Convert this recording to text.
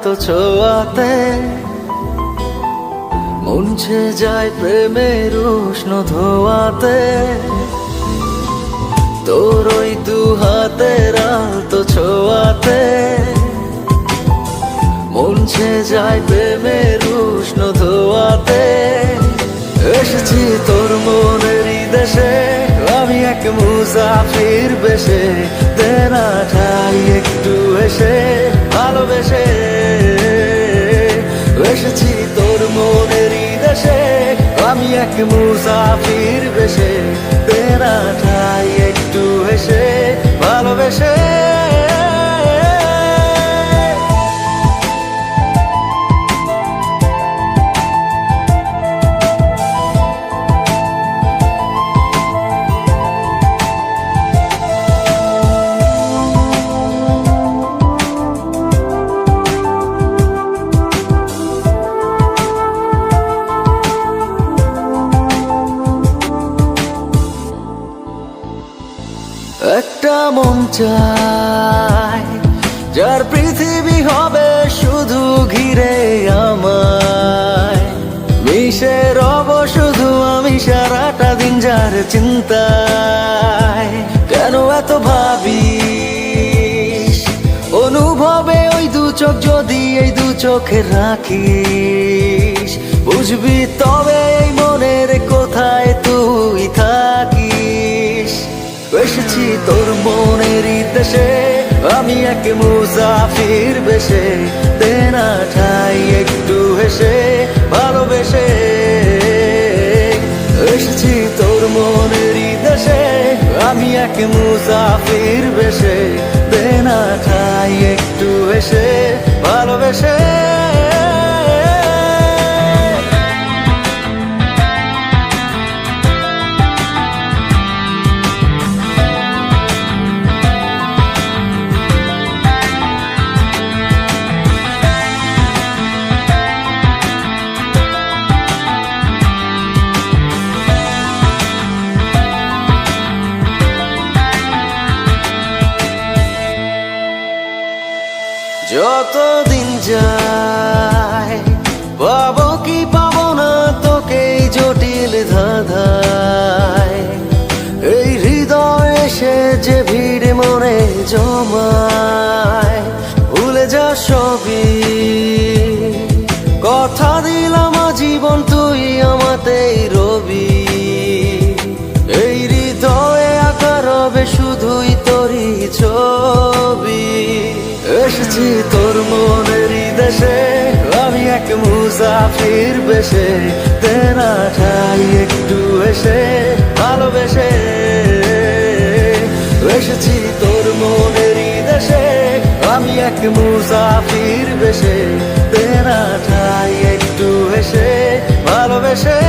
তো ছোঁয়াতে মুছে যায় প্রেমের উষ্ণ ধোয়াতে, তোর ওই দু হাতের আলতো ছোঁয়াতে মুছে যায় প্রেমের উষ্ণ ধোয়াতে। এসেছি তোর মনেরই দেশে, আমি এক মুসাফির বেশে, দেনা ঠাই একটু এসে ভালোবেসে। এসেছি তোর মনেরই দেশে, আমি এক মুসাফির বেশে, দেনা ঠাই একটু এসে ভালোবেসে। একটা মন চাই যার পৃথিবী হবে শুধু ঘিরে আমায়, মিশে রব শুধু আমি সারাটা দিন যার চিন্তায়। কেন এত ভাবিস অনুভবে ওই দু চোখ, যদি এই দু চোখে রাখিস বুঝবি তবে এই মনের কোথায় তুই থাকিস। এসেছি তোর মনেরই দেশে, আমি এক মুসাফির বেশে, দেনা ঠাই একটু হেসে ভালোবেসে। এসেছি তোর মনেরই দেশে, আমি এক মুসাফির বেশে, দেনা ঠাই একটু হেসে ভালোবেসে। যতদিন যায় পাবো কি পাবো না তোকে জটিল ধাঁধায়, এই হৃদয় এসে যে ভিড় মনে জমায়। ভুলে যা সবই, কথা দিলাম জীবন তুই আমাতেই রবি। এই হৃদয়ে আঁকা রবে শুধুই তোরই ছবি। এসেছি তোর মনেরই দেশে, আমি এক মুসাফির বেশে, দেনা ঠাই একটু এসে ভালোবেসে। এসেছি তোর মনেরই দেশে, আমি এক মুসাফির বেশে, দেনা ঠাই একটু এসে ভালোবেসে।